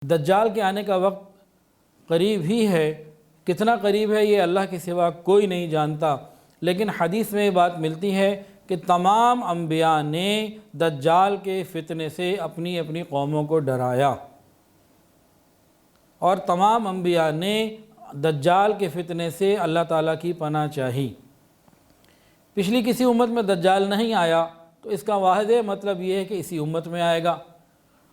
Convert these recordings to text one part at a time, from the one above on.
دجال کے آنے کا وقت قریب ہی ہے، کتنا قریب ہے یہ اللہ کے سوا کوئی نہیں جانتا، لیکن حدیث میں یہ بات ملتی ہے کہ تمام انبیاء نے دجال کے فتنے سے اپنی اپنی قوموں کو ڈرایا، اور تمام انبیاء نے دجال کے فتنے سے اللہ تعالیٰ کی پناہ چاہی۔ پچھلی کسی امت میں دجال نہیں آیا تو اس کا واحد مطلب یہ ہے کہ اسی امت میں آئے گا،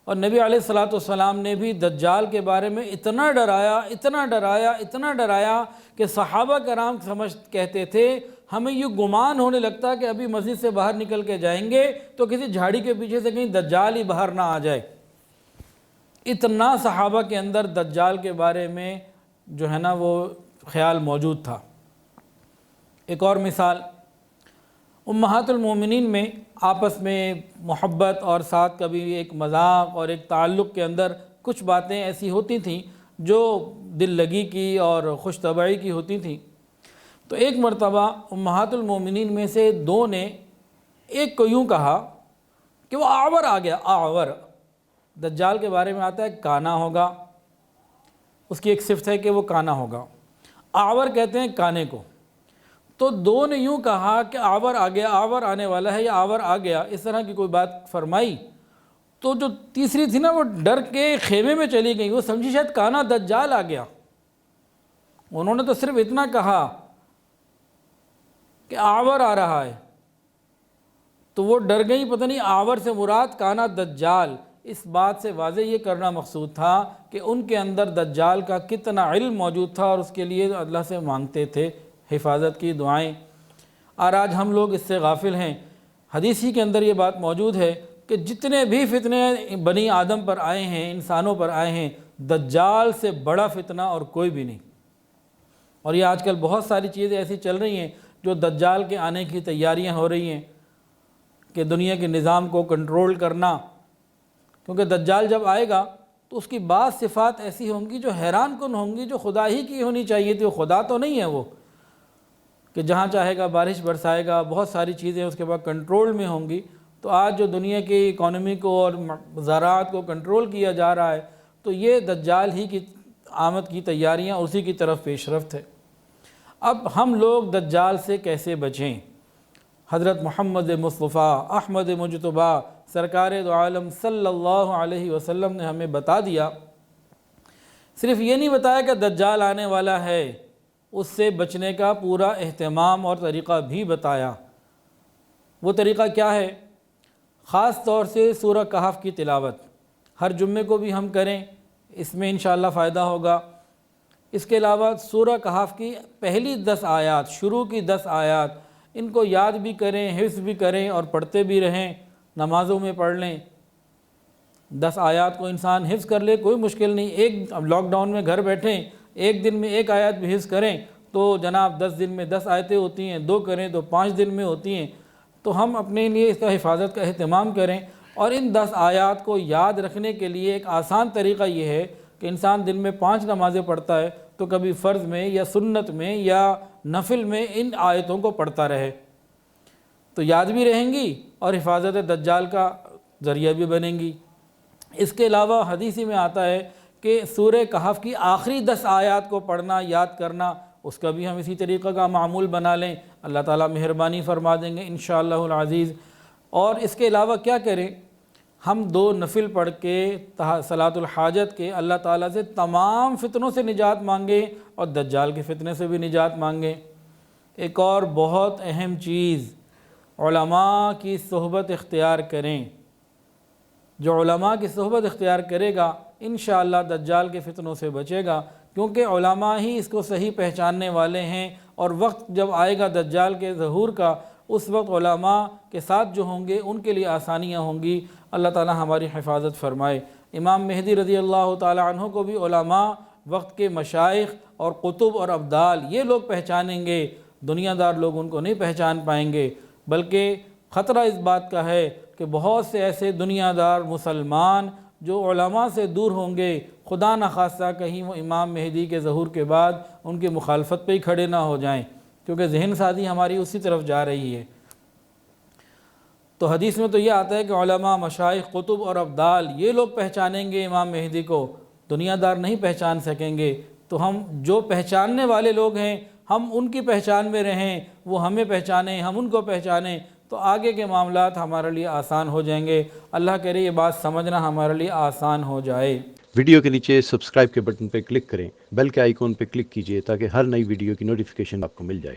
اور نبی علیہ الصلوۃ والسلام نے بھی دجال کے بارے میں اتنا ڈرایا کہ صحابہ کرام کہتے تھے ہمیں یہ گمان ہونے لگتا کہ ابھی مسجد سے باہر نکل کے جائیں گے تو کسی جھاڑی کے پیچھے سے کہیں دجال ہی باہر نہ آ جائے۔ اتنا صحابہ کے اندر دجال کے بارے میں جو ہے نا وہ خیال موجود تھا۔ ایک اور مثال، امہات المومنین میں آپس میں محبت اور ساتھ کبھی ایک مذاق اور ایک تعلق کے اندر کچھ باتیں ایسی ہوتی تھیں جو دل لگی کی اور خوش طبعی کی ہوتی تھیں۔ تو ایک مرتبہ امہات المومنین میں سے دو نے ایک کو یوں کہا کہ وہ آور آ گیا۔ آور دجال کے بارے میں آتا ہے کانا ہوگا، اس کی ایک صفت ہے کہ وہ کانا ہوگا، آور کہتے ہیں کانے کو۔ تو دو نے یوں کہا کہ آور آ گیا، آور آنے والا ہے یا آور آ گیا، اس طرح کی کوئی بات فرمائی۔ تو جو تیسری تھی نا وہ ڈر کے خیمے میں چلی گئی، وہ سمجھی شاید کانا دجال آ گیا۔ انہوں نے تو صرف اتنا کہا کہ آور آ رہا ہے، تو وہ ڈر گئی، پتہ نہیں آور سے مراد کانا دجال۔ اس بات سے واضح یہ کرنا مقصود تھا کہ ان کے اندر دجال کا کتنا علم موجود تھا اور اس کے لیے اللہ سے مانگتے تھے حفاظت کی دعائیں۔ اور آج ہم لوگ اس سے غافل ہیں۔ حدیث ہی کے اندر یہ بات موجود ہے کہ جتنے بھی فتنے بنی آدم پر آئے ہیں، انسانوں پر آئے ہیں، دجال سے بڑا فتنہ اور کوئی بھی نہیں۔ اور یہ آج کل بہت ساری چیزیں ایسی چل رہی ہیں جو دجال کے آنے کی تیاریاں ہو رہی ہیں کہ دنیا کے نظام کو کنٹرول کرنا، کیونکہ دجال جب آئے گا تو اس کی بعض صفات ایسی ہوں گی جو حیران کن ہوں گی، جو خدا ہی کی ہونی چاہیے تھی۔ وہ خدا تو نہیں ہے وہ کہ جہاں چاہے گا بارش برسائے گا، بہت ساری چیزیں اس کے بعد کنٹرول میں ہوں گی۔ تو آج جو دنیا کی اکانومی کو اور زراعت کو کنٹرول کیا جا رہا ہے، تو یہ دجال ہی کی آمد کی تیاریاں، اسی کی طرف پیش رفت ہے۔ اب ہم لوگ دجال سے کیسے بچیں؟ حضرت محمد مصطفیٰ احمد مجتبیٰ سرکار دو عالم صلی اللہ علیہ وسلم نے ہمیں بتا دیا۔ صرف یہ نہیں بتایا کہ دجال آنے والا ہے، اس سے بچنے کا پورا اہتمام اور طریقہ بھی بتایا۔ وہ طریقہ کیا ہے؟ خاص طور سے سورہ کہف کی تلاوت ہر جمعے کو بھی ہم کریں، اس میں انشاءاللہ فائدہ ہوگا۔ اس کے علاوہ سورہ کہف کی پہلی 10 آیات، شروع کی 10 آیات، ان کو یاد بھی کریں، حفظ بھی کریں اور پڑھتے بھی رہیں، نمازوں میں پڑھ لیں۔ 10 آیات کو انسان حفظ کر لے، کوئی مشکل نہیں۔ اب لاک ڈاؤن میں گھر بیٹھیں، ایک دن میں ایک آیت بھی حفظ کریں تو جناب 10 دن میں 10 آیتیں ہوتی ہیں، 2 کریں تو 5 دن میں ہوتی ہیں۔ تو ہم اپنے لیے اس کا حفاظت کا اہتمام کریں، اور ان 10 آیات کو یاد رکھنے کے لیے ایک آسان طریقہ یہ ہے کہ انسان دن میں 5 نمازیں پڑھتا ہے تو کبھی فرض میں یا سنت میں یا نفل میں ان آیتوں کو پڑھتا رہے، تو یاد بھی رہیں گی اور حفاظت دجال کا ذریعہ بھی بنیں گی۔ اس کے علاوہ حدیث میں آتا ہے کہ سورہ کہف کی آخری 10 آیات کو پڑھنا، یاد کرنا، اس کا بھی ہم اسی طریقہ کا معمول بنا لیں، اللہ تعالیٰ مہربانی فرما دیں گے انشاءاللہ العزیز۔ اور اس کے علاوہ کیا کریں؟ ہم 2 نفل پڑھ کے صلاۃ الحاجت کے اللہ تعالیٰ سے تمام فتنوں سے نجات مانگیں اور دجال کے فتنے سے بھی نجات مانگیں۔ ایک اور بہت اہم چیز، علماء کی صحبت اختیار کریں۔ جو علماء کی صحبت اختیار کرے گا انشاءاللہ دجال کے فتنوں سے بچے گا، کیونکہ علماء ہی اس کو صحیح پہچاننے والے ہیں، اور وقت جب آئے گا دجال کے ظہور کا، اس وقت علماء کے ساتھ جو ہوں گے ان کے لیے آسانیاں ہوں گی۔ اللہ تعالی ہماری حفاظت فرمائے۔ امام مہدی رضی اللہ تعالی عنہ کو بھی علماء، وقت کے مشائخ اور قطب اور ابدال، یہ لوگ پہچانیں گے، دنیا دار لوگ ان کو نہیں پہچان پائیں گے۔ بلکہ خطرہ اس بات کا ہے کہ بہت سے ایسے دنیا دار مسلمان جو علماء سے دور ہوں گے، خدا نخواستہ کہیں وہ امام مہدی کے ظہور کے بعد ان کی مخالفت پہ ہی کھڑے نہ ہو جائیں، کیونکہ ذہن سازی ہماری اسی طرف جا رہی ہے۔ تو حدیث میں تو یہ آتا ہے کہ علماء، مشائخ، قطب اور ابدال یہ لوگ پہچانیں گے امام مہدی کو، دنیا دار نہیں پہچان سکیں گے، تو ہم جو پہچاننے والے لوگ ہیں ہم ان کی پہچان میں رہیں، وہ ہمیں پہچانیں، ہم ان کو پہچانیں، تو آگے کے معاملات ہمارے لیے آسان ہو جائیں گے۔ اللہ کرے یہ بات سمجھنا ہمارے لیے آسان ہو جائے۔ ویڈیو کے نیچے سبسکرائب کے بٹن پہ کلک کریں، بیل کے آئیکن پہ کلک کیجئے تاکہ ہر نئی ویڈیو کی نوٹیفیکیشن آپ کو مل جائے۔